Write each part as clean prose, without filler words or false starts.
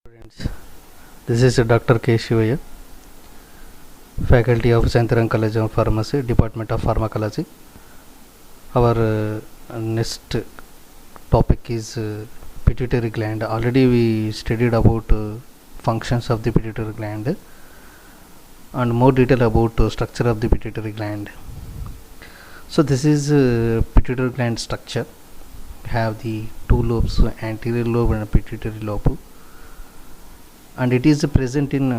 Students, this is Dr. K. Shivaya, Faculty of Santaram College of Pharmacy, Department of Pharmacology. Our next topic is pituitary gland. Already we studied about functions of the pituitary gland and more detail about structure of the pituitary gland. So this is pituitary gland structure. We have the two lobes, anterior lobe and pituitary lobe, and it is present in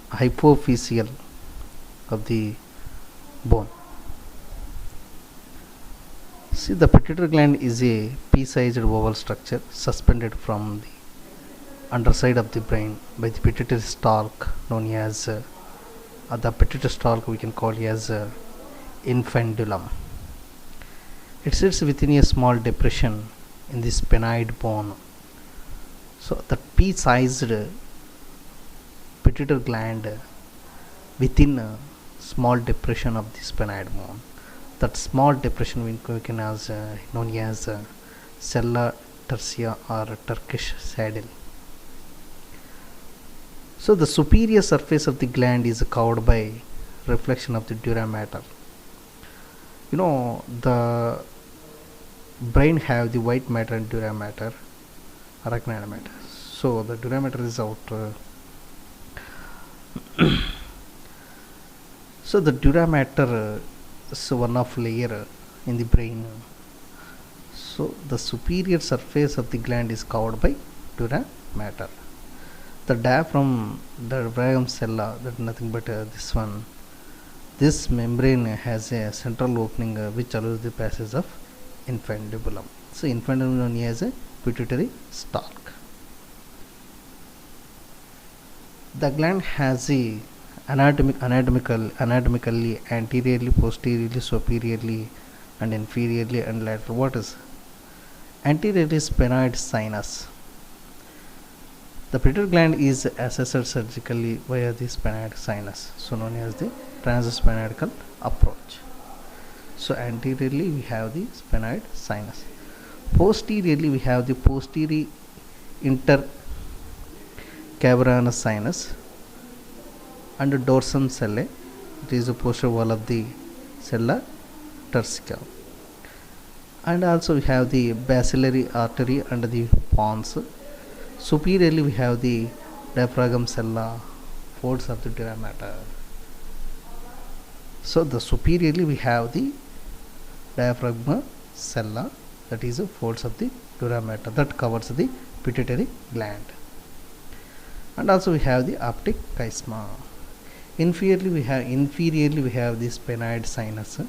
hypophyseal of the bone. See, the pituitary gland is a pea-sized oval structure suspended from the underside of the brain by the pituitary stalk, known as the pituitary stalk we can call as infundibulum. It sits within a small depression in the sphenoid bone. So the pea-sized pituitary gland within a small depression of the sphenoid bone. That small depression we can as known as sella tertia or Turkish saddle. So the superior surface of the gland is covered by reflection of the dura mater. You know, the brain have the white matter and dura matter, arachnoid matter. So the dura mater is out. So the dura mater is one of layer in the brain. So the superior surface of the gland is covered by dura mater. The diaphragm, the diaphragm cella, that nothing but this one. This membrane has a central opening which allows the passage of infundibulum. So infundibulum known as a pituitary stalk. The gland has a anatomically anteriorly, posteriorly, superiorly, and inferiorly and laterally. What is anteriorly? Sphenoid sinus. The pituitary gland is assessed surgically via the sphenoid sinus, so known as the transsphenoidal approach. So anteriorly we have the sphenoid sinus. Posteriorly we have the posterior intercavernous sinus and dorsum sellae. It is the posterior wall of the sella turcica. And also we have the basilar artery and the pons. Superiorly we have the diaphragm cella, folds of the dura mater. So the superiorly we have the diaphragm cella, that is the folds of the dura mater that covers the pituitary gland. And also we have the optic chiasma. Inferiorly we have the sphenoid sinus.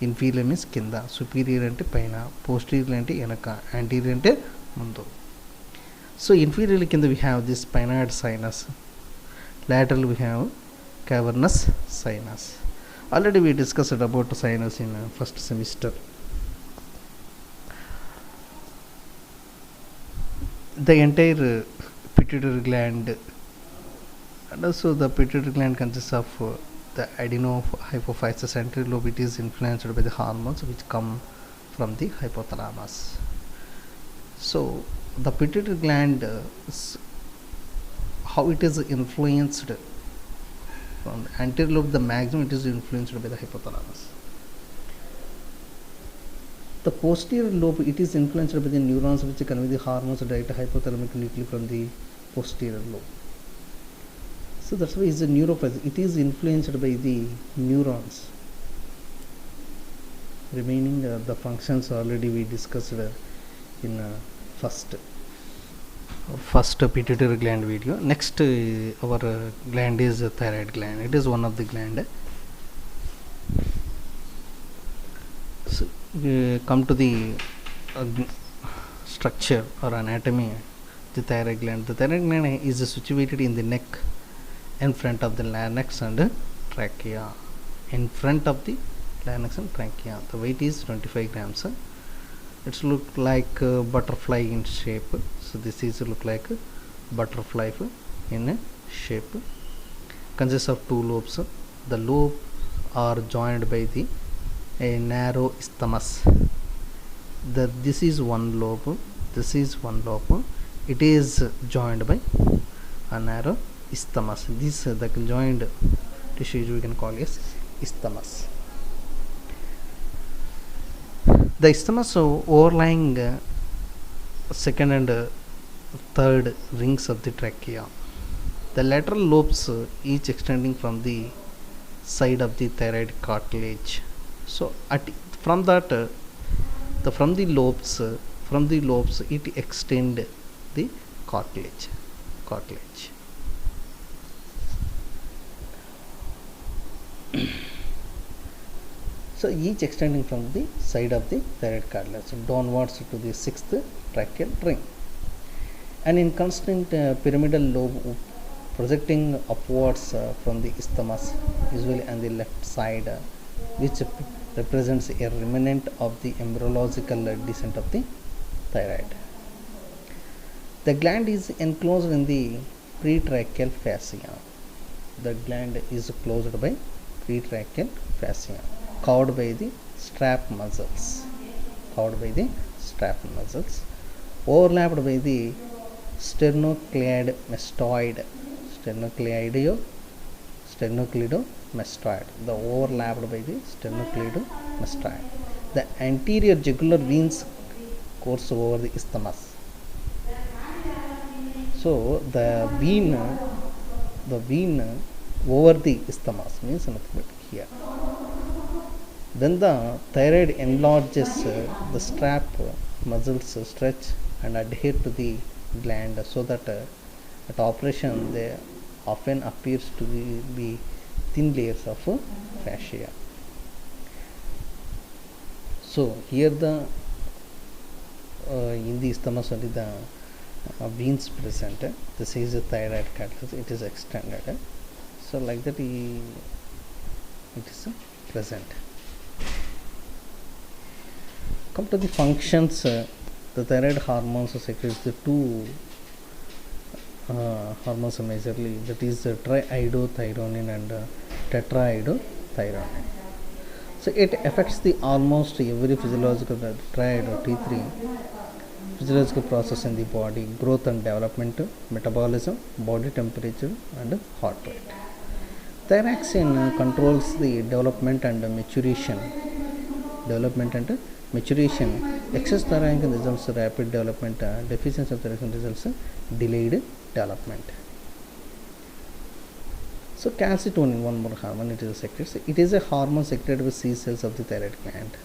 Inferior means kinda, superior ante paina, posterior ante enaka, anterior ante mundu. So inferiorly kinda we have this sphenoid sinus. Laterally we have cavernous sinus. Already we discussed about sinus in first semester. The entire pituitary gland, and also the pituitary gland consists of the adenohypophysis anterior lobe. It is influenced by the hormones which come from the hypothalamus. So the pituitary gland how it is influenced from the anterior lobe, the maximum it is influenced by the hypothalamus. The posterior lobe, it is influenced by the neurons which convey the hormones direct hypothalamic nuclei from the posterior lobe. So that's why it's a neuropathy. It is influenced by the neurons. Remaining the functions already we discussed in first pituitary gland video. Next our gland is thyroid gland. It is one of the gland. So we come to the structure or anatomy. The thyroid gland. The thyroid gland is situated in the neck, in front of the larynx and trachea. In front of the larynx and trachea. The weight is 25 grams. It's look like a butterfly in shape. So this is look like a butterfly in a shape. Consists of two lobes. The lobes are joined by a narrow isthmus. This is one lobe. it is joined by a narrow isthmus. This the joined tissue we can call as isthmus. The isthmus overlying second and third rings of the trachea. The lateral lobes each extending from the side of the thyroid cartilage. So from that from the lobes it extend the cartilage. So each extending from the side of the thyroid cartilage downwards to the sixth tracheal ring, and in constant pyramidal lobe projecting upwards from the isthmus, usually on the left side, which represents a remnant of the embryological descent of the thyroid. The gland is enclosed in the pretracheal fascia. The gland is closed by pretracheal fascia, covered by the strap muscles, overlapped by the sternocleidomastoid. The overlapped by the sternocleidomastoid. The anterior jugular veins course over the isthmus. So the vein over the isthmus means nothing but here. Then the thyroid enlarges, the strap muscles stretch and adhere to the gland, so that at operation they often appears to be thin layers of fascia. So here the in the isthmus only the veins present. This is a thyroid cartilage, it is extended. So like that it is present. Come to the functions. The thyroid hormones secretes the two hormones majorly, that is triiodothyronine and tetraiodothyronine. So it affects the almost every physiological T3 physiological process in the body: growth and development, metabolism, body temperature and heart rate. Thyroxine controls the development and maturation. Excess thyroxine results rapid development. Deficiency of thyroxine results delayed development. So calcitonin, one more hormone, it is secreted. It is a hormone secreted by C cells of the thyroid gland.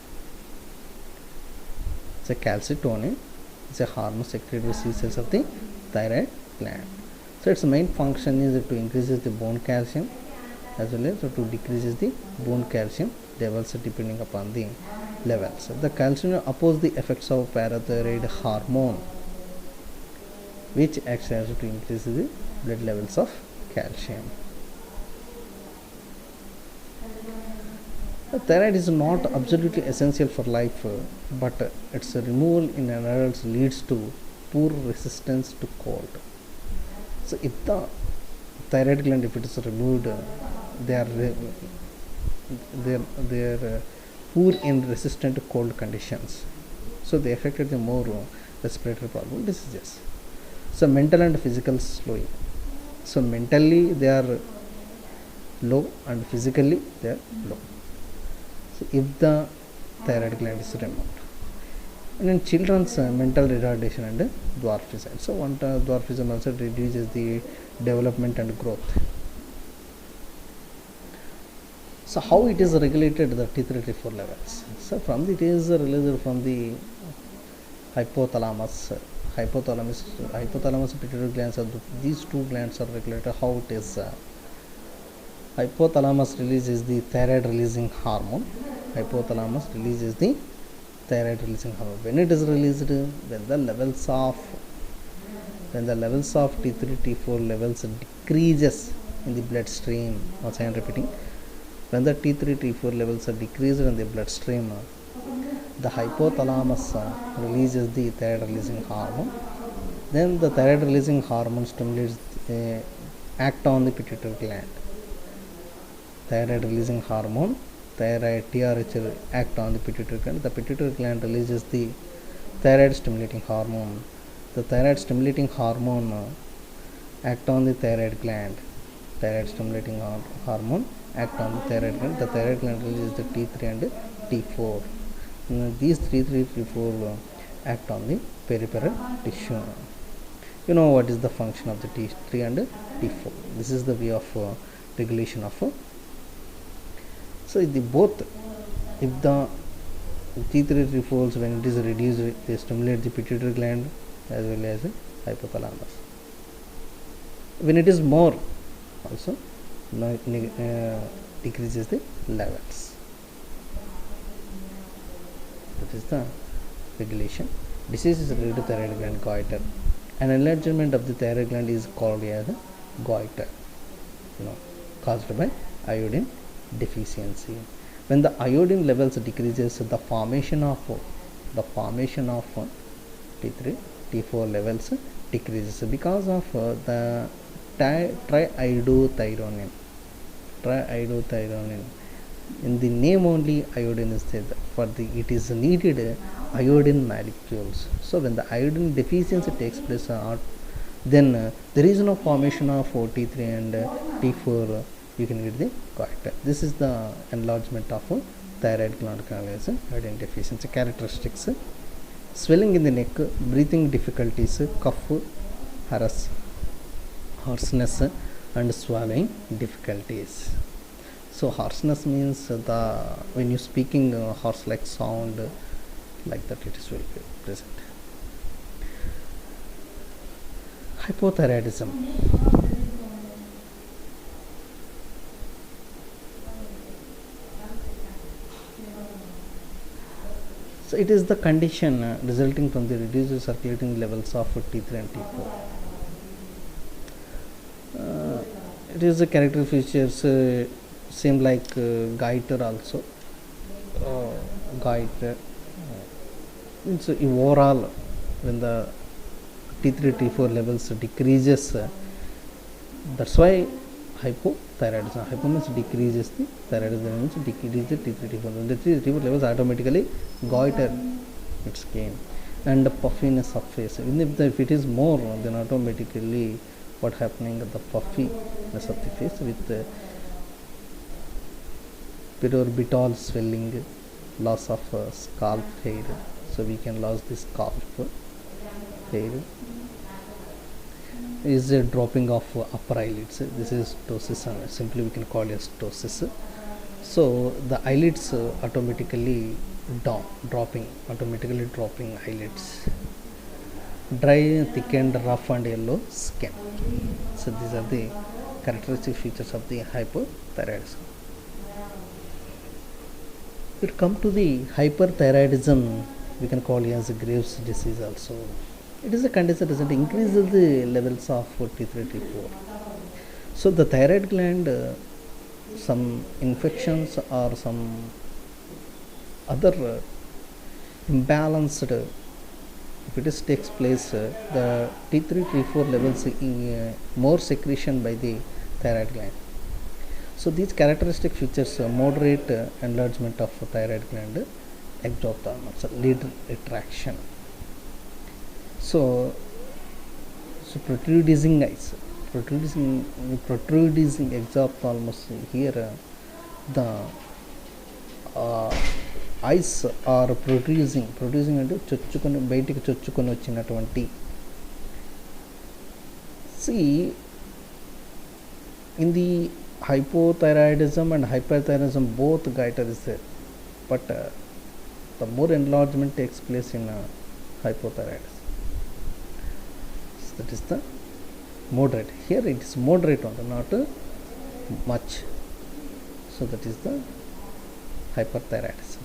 So calcitonin is a hormone secreted by C cells of the thyroid gland. So its main function is to increase the bone calcium as well as to decrease the bone calcium levels depending upon the levels. The calcium opposes the effects of parathyroid hormone, which acts as to increase the blood levels of calcium. The thyroid is not absolutely essential for life, but its removal in adults leads to poor resistance to cold. So if the thyroid gland, if it is removed, they are poor in resistant to cold conditions. So they affected the more respiratory problem diseases. So mental and physical slowing. So mentally they are low and physically they are low. So if the thyroid gland is removed, and in children's mental retardation and dwarfism. So one dwarfism also reduces the development and growth. So how it is regulated, the T3 T4 levels? So it is released from the hypothalamus pituitary glands. These two glands are regulated. How it is? Hypothalamus releases the thyroid releasing hormone. When it is released, when the levels of T3 T4 levels decreases in the bloodstream, also I am repeating, when the T3 T4 levels are decreased in the bloodstream, the hypothalamus releases the thyroid releasing hormone. Then the thyroid releasing hormone stimulates act on the pituitary gland. Thyroid releasing hormone, thyroid TRH act on the pituitary gland. The pituitary gland releases the thyroid stimulating hormone. the thyroid stimulating hormone act on the thyroid gland. Thyroid stimulating hormone act on the thyroid gland. The thyroid gland releases the T3 and T4. These T3 T4 act on the peripheral tissue. You know what is the function of the T3 and T4. This is the way of regulation of so the both, if the T3 T4s when it is reduced, they stimulate the pituitary gland as well as hypothalamus. When it is more, also decreases the levels. That is the regulation. Disease is related to thyroid gland goiter. An enlargement of the thyroid gland is called as goiter, caused by iodine deficiency. When the iodine levels decreases, the formation of T3 T4 levels decreases because of the triiodothyronine. In the name only iodine is there. For the it is needed iodine molecules. So when the iodine deficiency takes place, then there is no formation of T3 and T4. You can get the goiter. This is the enlargement of thyroid gland as iodine deficiency. Characteristics: swelling in the neck, breathing difficulties, cough, hoarseness, and swallowing difficulties. So hoarseness means when you speaking hoarse like sound, like that it is will be present. Hypothyroidism. So it is the condition resulting from the reduced circulating levels of T3 and T4. It is the character features same like goiter also. Goiter means overall when the T3 T4 levels decreases, that's why hypothyroidism. Hypo means decreases the thyroidism, means decreases the T3 T4. When the T3 T4 levels automatically goiter its gain and puffiness of face. Even if it is more, then automatically what happening, the puffiness of the face with periorbital swelling, loss of scalp hair. So we can lose the scalp hair. Is a dropping of upper eyelids. This is ptosis. Simply we can call it as ptosis. So the eyelids automatically dropping eyelids. Dry, thickened, rough and yellow skin. So these are the characteristic features of the hypothyroidism. If it come to the hyperthyroidism, we can call it as a Graves' disease also. It is a condition that increases the levels of T3 T4. So the thyroid gland, some infections or some other imbalanced, if it is takes place, the T3 T4 levels more secretion by the thyroid gland. So these characteristic features moderate enlargement of thyroid gland, exophthalmos, lid retraction. So protruding eyes, protruding exophthalmos. Here the eyes are producing అంటే చొచ్చుకొని బయటికి చొచ్చుకొని వచ్చినటువంటి. See, in the hypothyroidism and hyperthyroidism both goiter is there, but the more enlargement takes place in hypothyroidism. So that is the moderate. Here it is moderate only, not much. So that is the hyperthyroidism.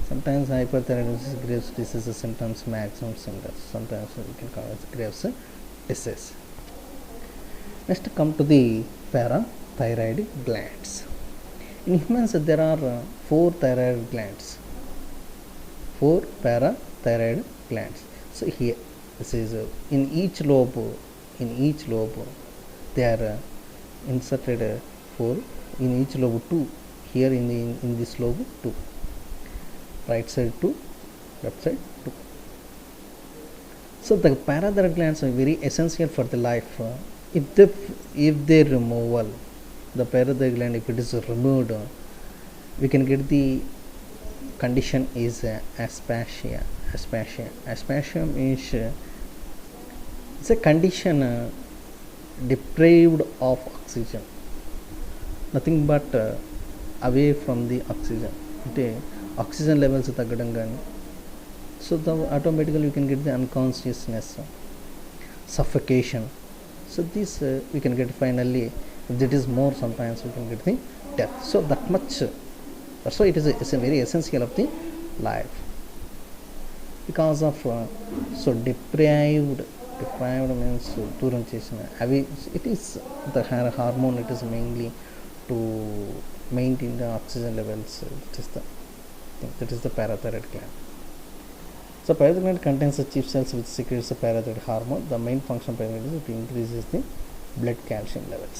Sometimes hyperthyroidism is Graves' disease symptoms, maximum symptoms. Sometimes we can call it Graves' disease. Next come to the parathyroid glands. In humans there are 4 thyroid glands. 4 parathyroid glands. So here this is in each lobe they are inserted 4. In each lobe 2. Here in this lobe 2. Right side 2, left side 2. So the parathyroid glands are very essential for the life. If they removal, the parathyroid gland, if it is removed, we can get the condition is aspasia. Aspasia is it's a condition deprived of oxygen, nothing but away from the oxygen. అంటే oxygen levels తగ్గడం కానీ, so automatically you can get the unconsciousness, suffocation. So this we can get finally, if it is more, sometimes we can get the death. So that much, so it's a very essential of the life, because of so deprived means దూరం చేసిన అవి. It is the hormone, it is mainly to maintain the oxygen levels. That is the parathyroid gland. So parathyroid gland contains the chief cells which secretes the parathyroid hormone. The main function of parathyroid is to increases the blood calcium levels.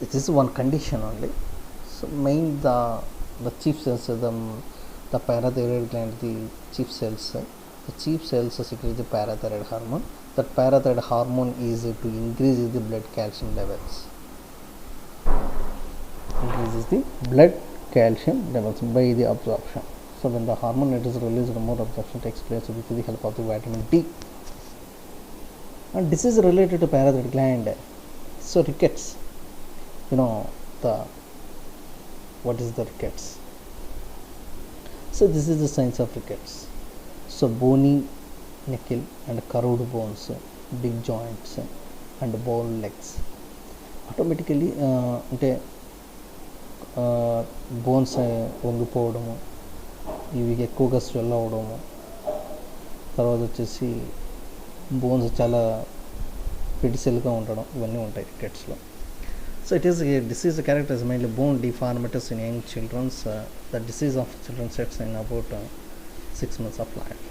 It is one condition only. So main the chief cells, the parathyroid gland, the chief cells secrete the parathyroid hormone. That parathyroid hormone is to increase the blood calcium levels. Increases the blood calcium levels by the absorption. So when the hormone it is released, more absorption takes place with the help of the vitamin D. And this is related to parathyroid gland. So rickets, what is the rickets? So this is the signs of rickets. So bony knuckle and curved bones, big joints and bowed legs. Automatically అంటే bones వంగిపోవడము, ఇవి ఎక్కువగా swell అవ్వడము, తర్వాత వచ్చేసి bones చాలా పిడిసెల్గా ఉండడం, ఇవన్నీ ఉంటాయి రికెట్స్లో. So it is a disease characterized mainly bone deformities in young children. The disease of children sets in about 6 months of life.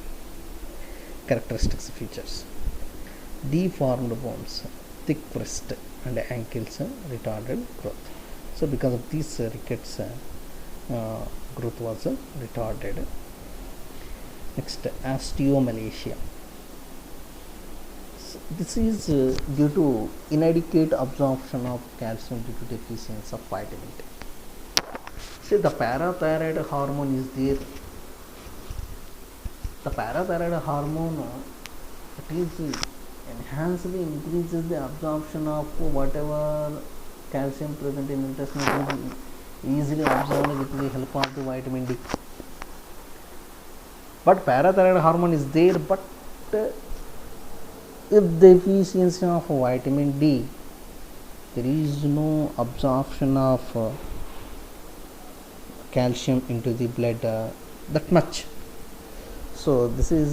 Characteristics features: deformed bones, thick wrist and ankles, retarded growth. So because of these rickets, growth was retarded. Next, osteomalacia. This is due to inadequate absorption of calcium due to deficiency of vitamin D. See, the parathyroid hormone is there. The parathyroid hormone, it is enhancedly increases the absorption of whatever calcium present in intestine, easily absorbed with the help of the vitamin D. But parathyroid hormone is there, but if the deficiency of vitamin D, there is no absorption of calcium into the blood that much. So this is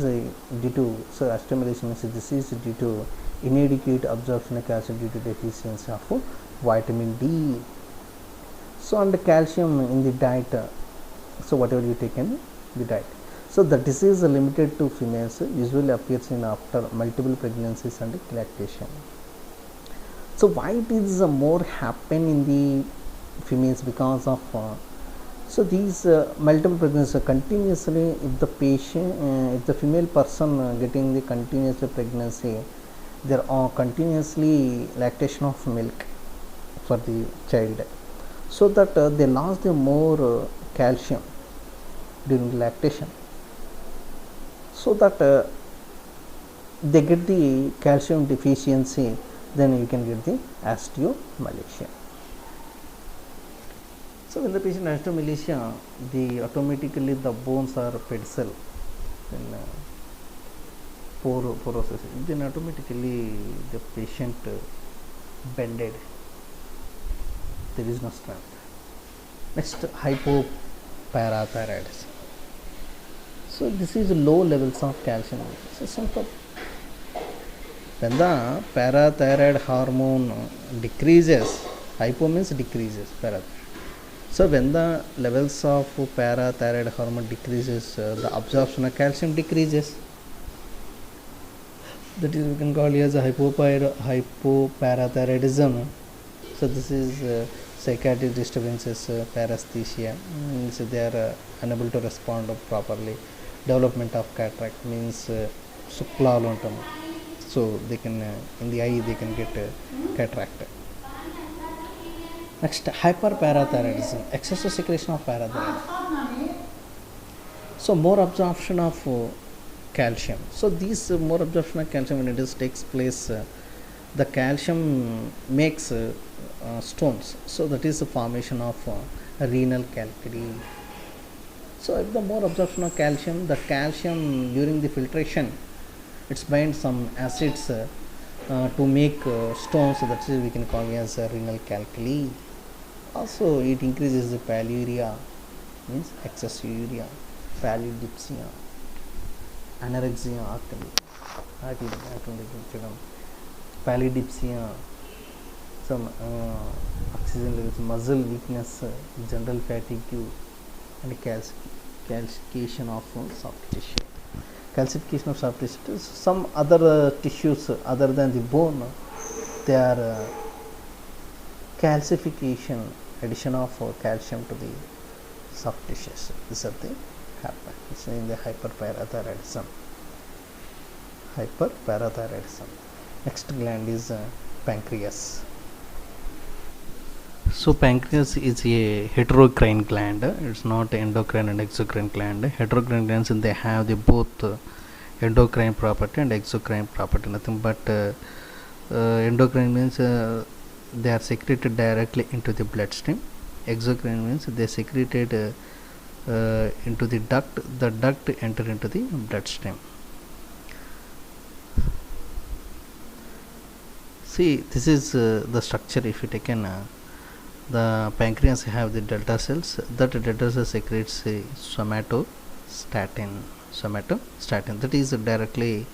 due to, so osteomalacia means this is due to inadequate absorption of calcium due to deficiency of vitamin D. So and calcium in the diet, so whatever you take in the diet. So the disease is limited to females, usually appears in after multiple pregnancies and lactation. So why it is more happen in the females? Because of so these multiple pregnancies continuously, if the patient, if the female person getting the continuously pregnancy, there are continuously lactation of milk for the child, so that they lost the more calcium during the lactation, so that they get the calcium deficiency, then you can get the osteomalacia. So when the patient has osteomalacia, automatically the bones are pedicel, then porosis, then automatically the patient bended, there is no strength. Next, hypoparathyroidism. So this is low levels of calcium. So simple. When the parathyroid hormone decreases, hypo means decreases, parathyroid. So when the levels of parathyroid hormone decreases, the absorption of calcium decreases. That is, we can call it as a hypoparathyroidism. So this is psychiatric disturbances, paresthesia, means they are unable to respond properly development of cataract means suklalu antam. So they can in the eye they can get cataract. Next, hyperparathyroidism, excessive secretion of parathyroid. So more absorption of calcium. So these more absorption of calcium, when it is takes place, the calcium makes stones. So that is the formation of renal calculi. So if the more absorption of calcium, the calcium during the filtration, it's bind some acids to make stones. So that is we can call as renal calculi. Also it increases the paluria, means excess urea, pallidipsia, anorexia, pallidipsia, some oxygen levels, muscle weakness, general fatigue, and calcification of soft tissue. Calcification of soft tissue. Some other tissues other than the bone, they are calcification, addition of calcium to the soft tissues. These are the happen. So in the hyperparathyroidism. Hyperparathyroidism. Next gland is pancreas. So pancreas is a heterocrine gland. It's not endocrine and exocrine gland. Heterocrine glands, and they have the both endocrine property and exocrine property. Nothing but endocrine means they are secreted directly into the bloodstream. Exocrine means they secreted into the duct. The duct enter into the bloodstream. See, this is the structure. If you taken the pancreas have the delta cells. That delta cell secretes somatostatin. That is directly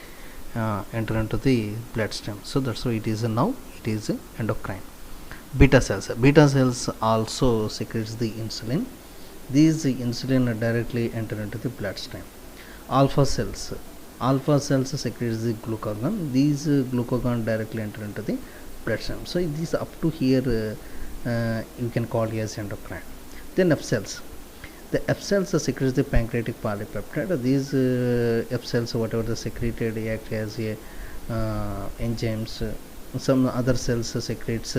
enter into the bloodstream. So that's why it is now it is endocrine. Beta cells also secretes the insulin. These insulin directly enter into the bloodstream. Alpha cells secretes the glucagon. These glucagon directly enter into the bloodstream. So this up to here you can call it as endocrine. Then F cells. The F cells secretes the pancreatic polypeptide. These F cells, whatever the secreted, act as a enzymes. Some other cells secretes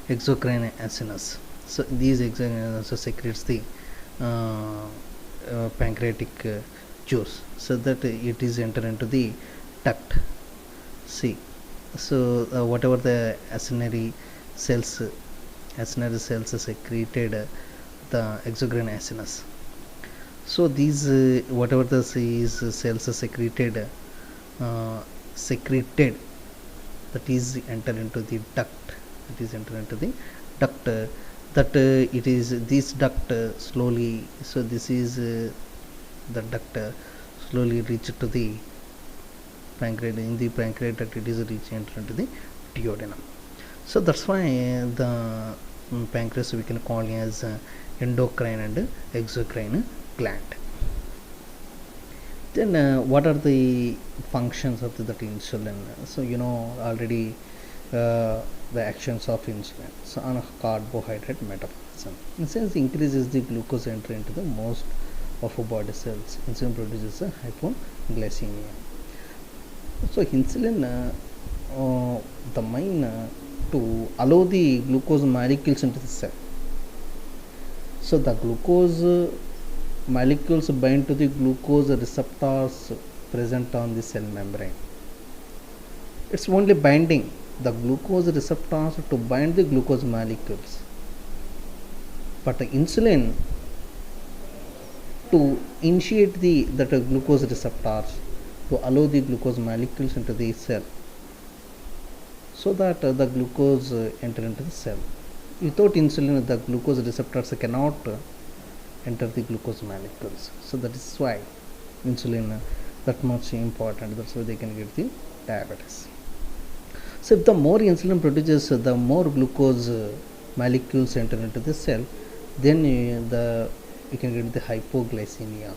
exocrine acinus. So these exocrine also secretes the pancreatic juice, so that it is enter into the duct. See, so whatever the acinary cells secreted the exocrine acinus. So these whatever the cells secreted that is enter into the duct. It is enter into the duct. That it is this duct slowly. So this is the duct slowly reach to the pancreas. In the pancreas, that it is reach enter into the duodenum. So that's why the pancreas we can call as endocrine and exocrine gland. Then what are the functions of the insulin? So you know already the actions of insulin. So on carbohydrate metabolism, insulin increases the glucose entry into the most of our body cells. Insulin produces a hypoglycemia. So insulin the main to allow the glucose molecules into the cell. So the glucose molecules bind to the glucose receptors present on the cell membrane. It's only binding the glucose receptors to bind the glucose molecules, but the insulin to initiate the glucose receptors to allow the glucose molecules into the cell, so that the glucose enter into the cell. Without insulin, the glucose receptors cannot enter the glucose molecules. So that is why insulin that much important. That's why they can get the diabetes. So if the more insulin produces, the more glucose molecules enter into the cell, then you can get the hypoglycemia.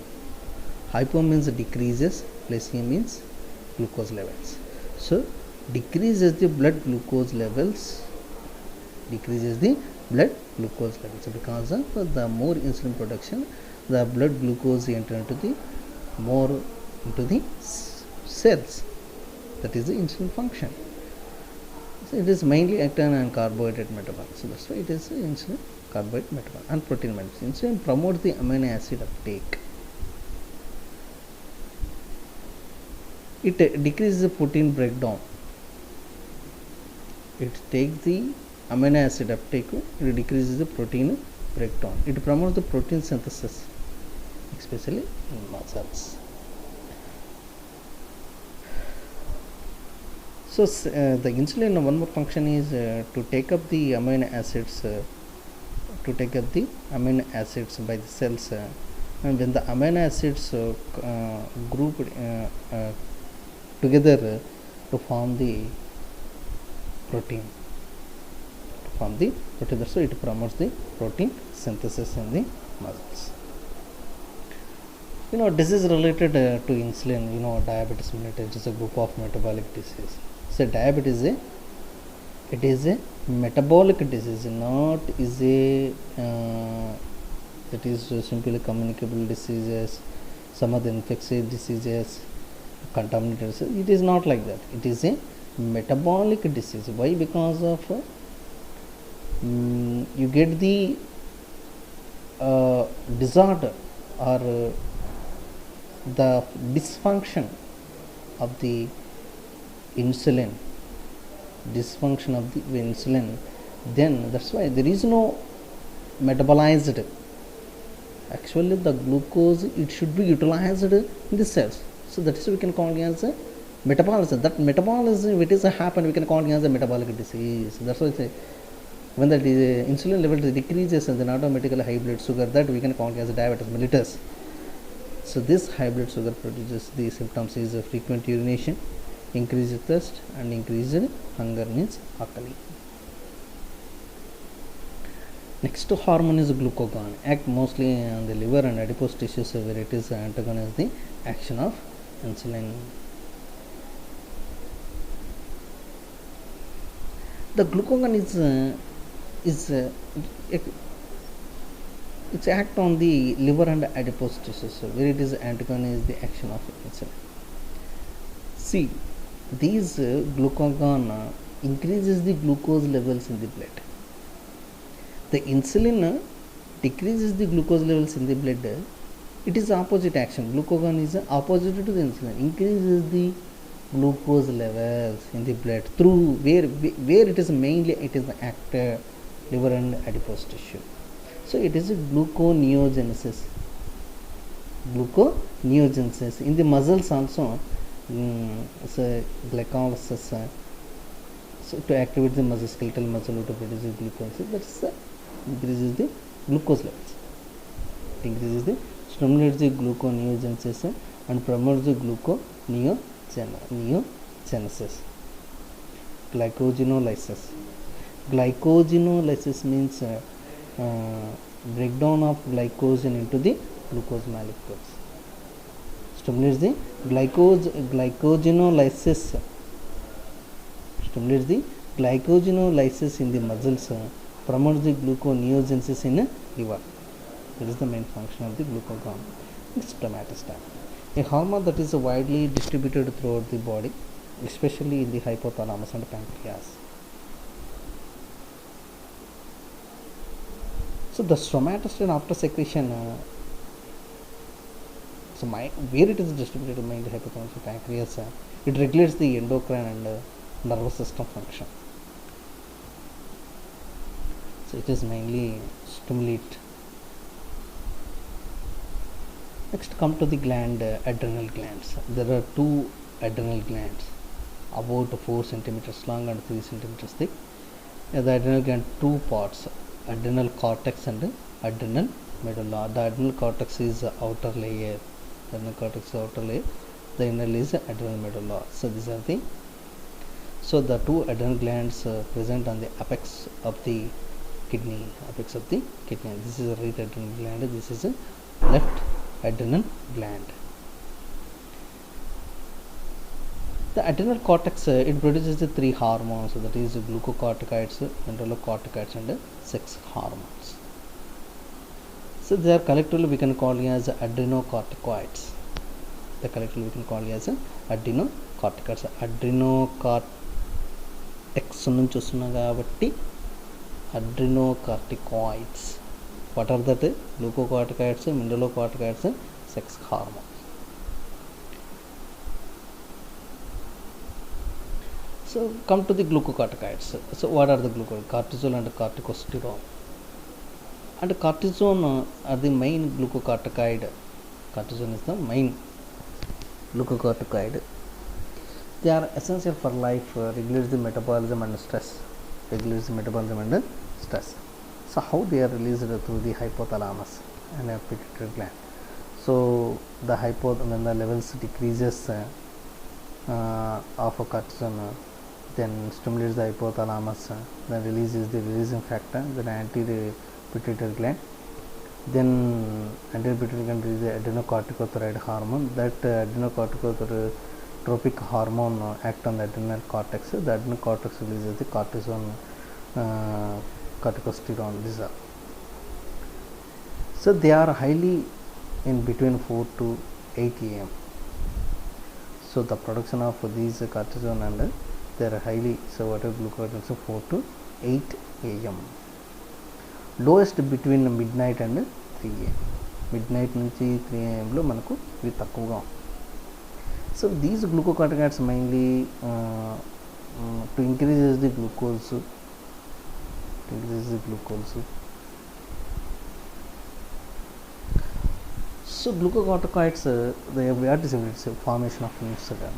Hypo means decreases, glycemia means glucose levels. So decreases the blood glucose levels, so because of the more insulin production, the blood glucose enter into the more into the cells. That is the insulin function. So it is mainly actin and carbohydrate metabolic. So that's why it is insulin carbohydrate metabolic and protein metabolic. Insulin promotes the amino acid uptake. It decreases the protein breakdown. It takes the amino acid uptake, it decreases the protein breakdown. It promotes the protein synthesis, especially in muscles. So the insulin, one more function is to take up the amino acids, by the cells, and when the amino acids group together to form the protein. So it promotes the protein synthesis in the muscles. Disease related to insulin, diabetes mellitus is a group of metabolic disease. So diabetes is a metabolic disease, not is a that is simply communicable diseases, some other infectious diseases, contaminated disease. It is not like that. It is a metabolic disease. Why? Because of you get the disorder or the dysfunction of the insulin, then that's why there is no metabolized. Actually the glucose, it should be utilized in the cells. So that is we can call it as a metabolism. That metabolism, if it is a happen, we can call it as a metabolic disease. That's why I say when the insulin level decreases, and then automatically high blood sugar, that we can call it as diabetes mellitus. So this high blood sugar produces the symptoms is frequent urination, increased thirst, and increased hunger, means akali. Next hormone is glucagon, act mostly on the liver and adipose tissues where it is antagonize the action of insulin. The glucagon is it's act on the liver and adipose tissues where it is antagonize the action of insulin. See, these glucagon increases the glucose levels in the blood. The insulin decreases the glucose levels in the blood. It is opposite action. Glucagon is opposite to the insulin, increases the glucose levels in the blood through where it is mainly it is active liver and adipose tissue. So it is a gluconeogenesis. In the muscles also, so glycolysis. So to activate the muscle, skeletal muscle to produce the glucose, that's increases the glucose levels. Stimulates the gluconeogenesis and promotes the gluconeogenesis. Glycogenolysis means breakdown of glycogen into the glucose molecules. Stimulates the glycogenolysis in the muscles, promotes the gluconeogenesis in the liver. That is the main function of the glucagon. It's somatostatin, a hormone that is widely distributed throughout the body, especially in the hypothalamus and pancreas. So the somatostatin after secretion, where it is distributed mainly hypothalamus and pancreas, it regulates the endocrine and nervous system function. So it is mainly stimulate. Next come to the gland, adrenal glands. There are two adrenal glands, about 4 centimeters long and 3 centimeters thick. The adrenal gland two parts, adrenal cortex and adrenal medulla. The adrenal cortex is the outer layer. The inner is the adrenal medulla. So these are the two adrenal glands present on the apex of the kidney. This is a right adrenal gland. This is a left adrenal gland. The adrenal cortex it produces the 3 hormones, that is glucocorticoids, adrenaline and sex hormones. So they are collectively we can call as adrenocorticoids. The collectively we can call as adrenocorticoids. Adrenocortex నుంచి వస్తున్నాం కాబట్టి adrenocorticoids. What are that? Glucocorticoids, mineralocorticoids, sex hormone. So come to the glucocorticoids. So what are the glucocorticoids? Cortisol and corticosterone. And cortisone are the main glucocorticoid. Cortisone is the main glucocorticoid. They are essential for life, regulates the metabolism and stress. So how they are released? Through the hypothalamus and a pituitary gland. So the when the levels decreases of a cortisone, then stimulates the hypothalamus, then releases the releasing factor, then anterior pituitary gland, then anterior pituitary gland releases the adrenocorticothyroid hormone. That adrenocorticotropic hormone act on the adrenal cortex. The adrenal cortex releases the cortisone, corticosterone. These are, so they are highly in between 4 to 8 am. So the production of these cortisone and they are highly, so what are glucocorticoids? 4 to 8 am. Lowest between midnight and 3 am. Midnight నుంచి 3 am లో మనకు ఇవి తక్కువగా. So these glucocorticoids mainly to increase the glucose. So glucocorticoids, they have formation of insulin.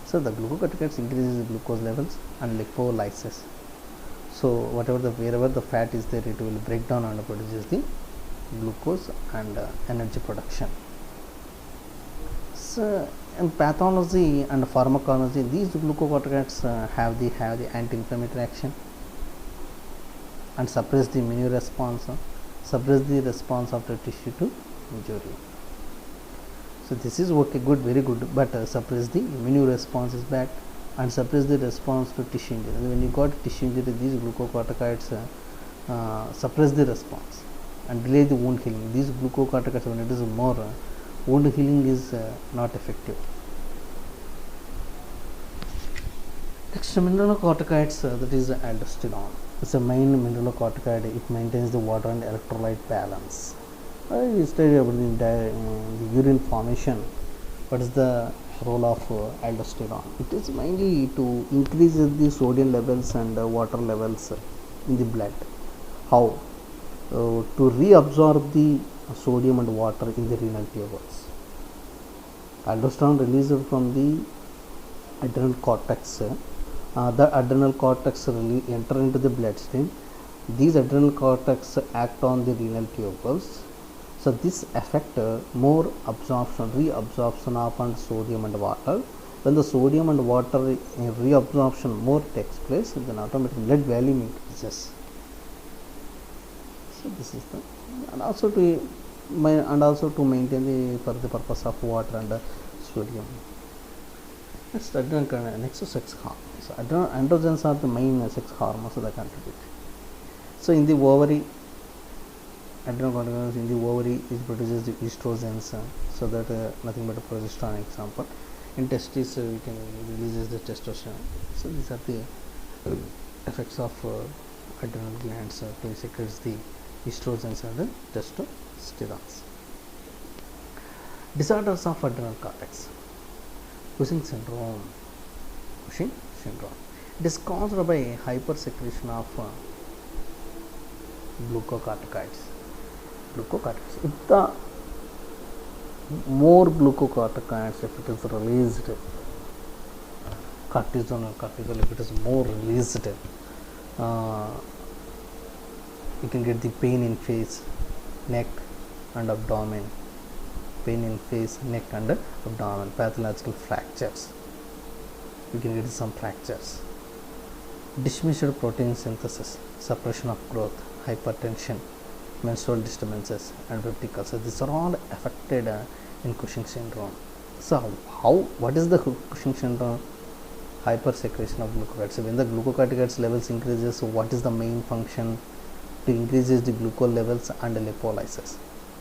So the glucocorticoids increases the glucose levels and lipolysis. So wherever the fat is there, it will break down and produces the glucose and energy production. So in pathology and pharmacology, these glucocorticoids have the anti-inflammatory action and suppress the immune response, suppress the response of the tissue to injury. So this is okay, good, very good, but suppress the immune response is bad and suppress the response to tissue injury. When you got tissue injury, these glucocorticoids suppress the response and delay the wound healing. These glucocorticoids, when it is more, wound healing is not effective. Next, mineralocorticoids, that is aldosterone. It's a main mineralocorticoid. It maintains the water and electrolyte balance. We studied about the urine formation. What is the role of aldosterone? It is mainly to increase the sodium levels and water levels in the blood. How? To reabsorb the sodium and water in the renal tubules. Aldosterone released from the adrenal cortex. The adrenal cortex enter into the bloodstream. These adrenal cortex act on the renal tubules. So this affect more reabsorption of sodium and water. When the sodium and water reabsorption more takes place, then automatically blood volume increases. So this is the, and also to maintain the for the purpose of water and sodium. Next, next sex hormones. So androgens are the main sex hormones that contribute. So in the ovary, adrenocorticoids in the ovary it produces the estrogens, so that nothing but a progesterone example. In testes we can releases the testosterone. So these are the effects of adrenal glands to secrete the estrogens and the testosterone. Disorders of adrenal cortex. Cushing syndrome. It is caused by hypersecretion of glucocorticoids. If the more glucocorticoids, if it is released, cortisol, if it is more released, you can get the pain in face, neck and abdomen. Pain in face, neck and abdomen. Pathological fractures. You can get some fractures. Diminished protein synthesis, suppression of growth, hypertension, menstrual disturbances and peptic ulcer. These are all affected in Cushing syndrome. So what is the Cushing syndrome? Hypersecretion of glucocorticoids. So when the glucocorticoids levels increases, so what is the main function? To to increases the glucose levels and lipolysis.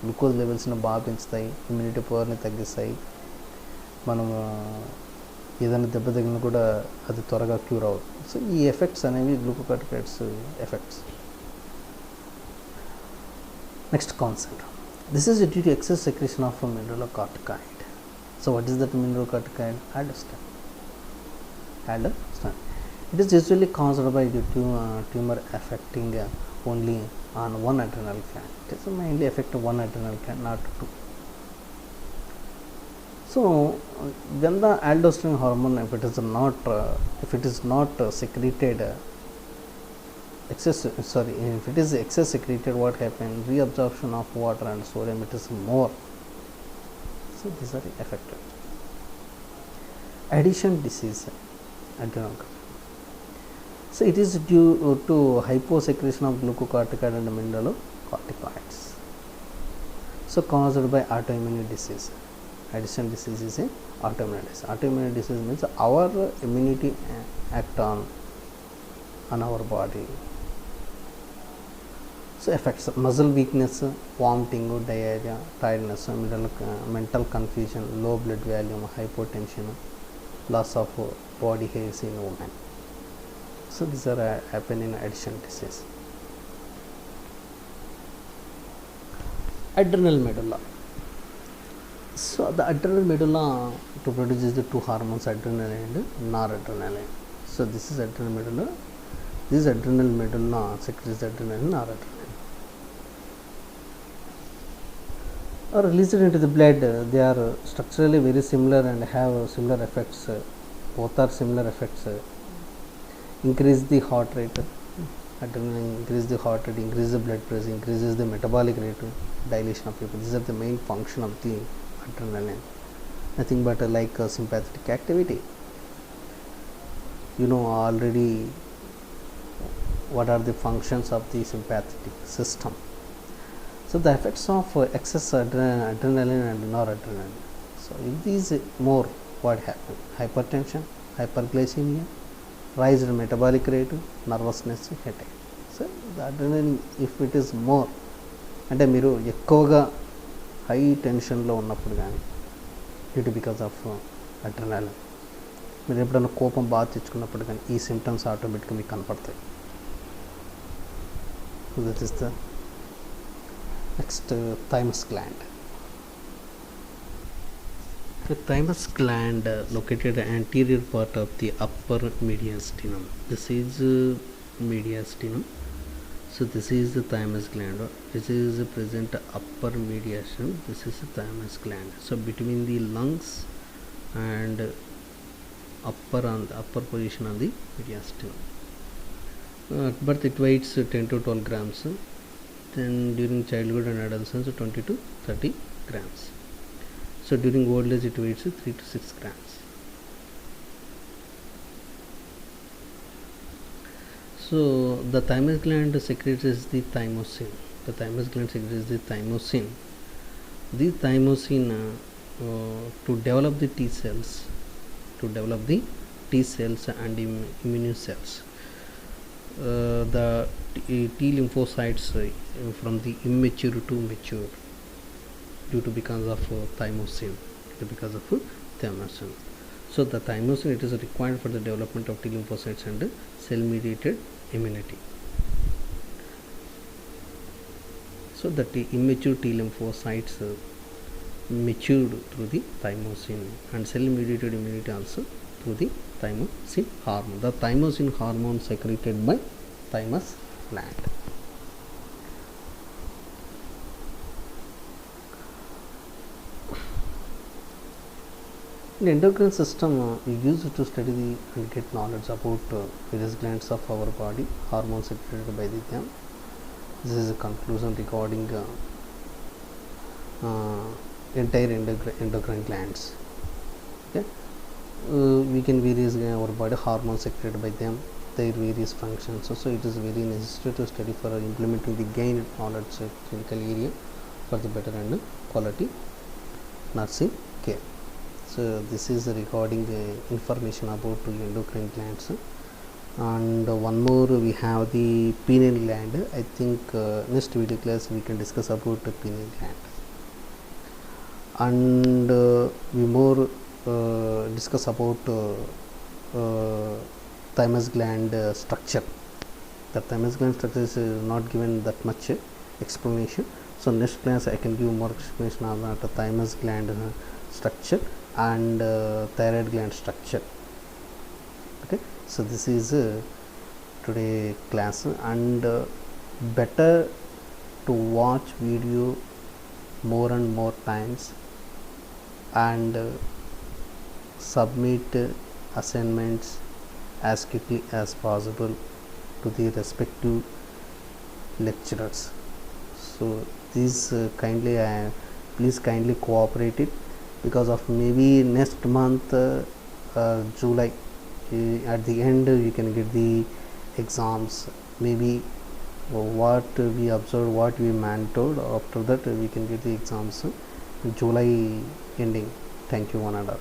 Glucose లెవెల్స్ని బాగా పెంచుతాయి, immunity పవర్ని తగ్గిస్తాయి. మనం ఏదైనా దెబ్బ తగిలినా కూడా అది త్వరగా క్యూర్ అవుతుంది. సో ఈ ఎఫెక్ట్స్ అనేవి glucocorticoids effects. Next concept, this is due to excess secretion of mineralocorticoid. So what is that mineralocorticoid? Aldosterone. It is usually caused by the tumor affecting only on one adrenal gland. It is mainly affect one adrenal gland, not two. So when the aldosterone hormone, if it is not secreted, if it is excess secreted, what happens? Reabsorption of water and sodium, it is more. So these are affected. Addition disease, adrenal. So it is due to hyposecretion of glucocorticoid and mineralocorticoids. So caused by autoimmune disease. Addition disease is an autoimmune disease. Autoimmune disease means our immunity act on our body. So affects muscle weakness, vomiting, diarrhea, tiredness, mental confusion, low blood volume, hypotension, loss of body hairs in women. So these are happen in addition disease. Adrenal medulla. So the adrenal medulla to produces the two hormones, adrenaline and noradrenaline. So this is adrenal medulla. This adrenal medulla secretes adrenaline and noradrenaline. Are released into the blood. They are structurally very similar and have similar effects. Both are similar effects. Increase the heart rate, adrenaline increase the heart rate, increase the blood pressure, increases the metabolic rate, dilation of people. These are the main function of the adrenaline. Nothing but like sympathetic activity. You know already what are the functions of the sympathetic system. So the effects of excess adrenaline and noradrenaline. So if these more, what happens? Hypertension, hyperglycemia, raised metabolic rate, nervousness, headache. So the adrenaline, if it is more, అంటే మీరు ఎక్కువగా high టెన్షన్లో ఉన్నప్పుడు కానీ due because of adrenaline, మీరు ఎప్పుడైనా కోపం బాగా తెచ్చుకున్నప్పుడు కానీ ఈ సిమ్టమ్స్ ఆటోమేటిక్గా మీకు కనపడతాయి. That is the next thymus gland. The thymus gland located anterior part of the upper mediastinum. This is mediastinum. So this is the thymus gland. This is present upper mediastinum. This is the thymus gland. So between the lungs and upper position of the mediastinum. At birth it weighs 10 to 12 grams. Then during childhood and adolescence 20 to 30 grams. So during old age it weighs 3 to 6 grams. So the thymus gland secretes the thymosin. The thymus gland secretes the thymosin. The thymosin to develop the T cells, and immune cells. The T lymphocytes from the immature to mature, due to because of thymosin. So the thymosin, it is required for the development of T lymphocytes and cell mediated immunity. So the immature T lymphocytes matured through the thymosin, and cell mediated immunity also through the thymosin hormone. The thymosin hormone secreted by thymus gland. In endocrine system, we use it to study and get knowledge about various glands of our body, hormones secreted by them. This is a conclusion regarding entire endocrine glands. Okay, we can various our body hormones secreted by them, their various functions. So it is very necessary to study for implementing the gained knowledge clinical area for the better and quality nursing care. So this is regarding the information about endocrine glands. and one more we have the pineal gland. I think next video class we can discuss about the pineal gland, and we more discuss about thymus gland structure. The thymus gland structure is not given that much explanation, so next class I can give more explanation on that thymus gland structure and thyroid gland structure. Okay, so this is today class, and better to watch video more and more times and submit assignments as quickly as possible to the respective lecturers. So this please kindly cooperate it, because of maybe next month July at the end you can get the exams. Maybe what we observed, what we mentored, after that we can get the exams July ending. Thank you, one and all.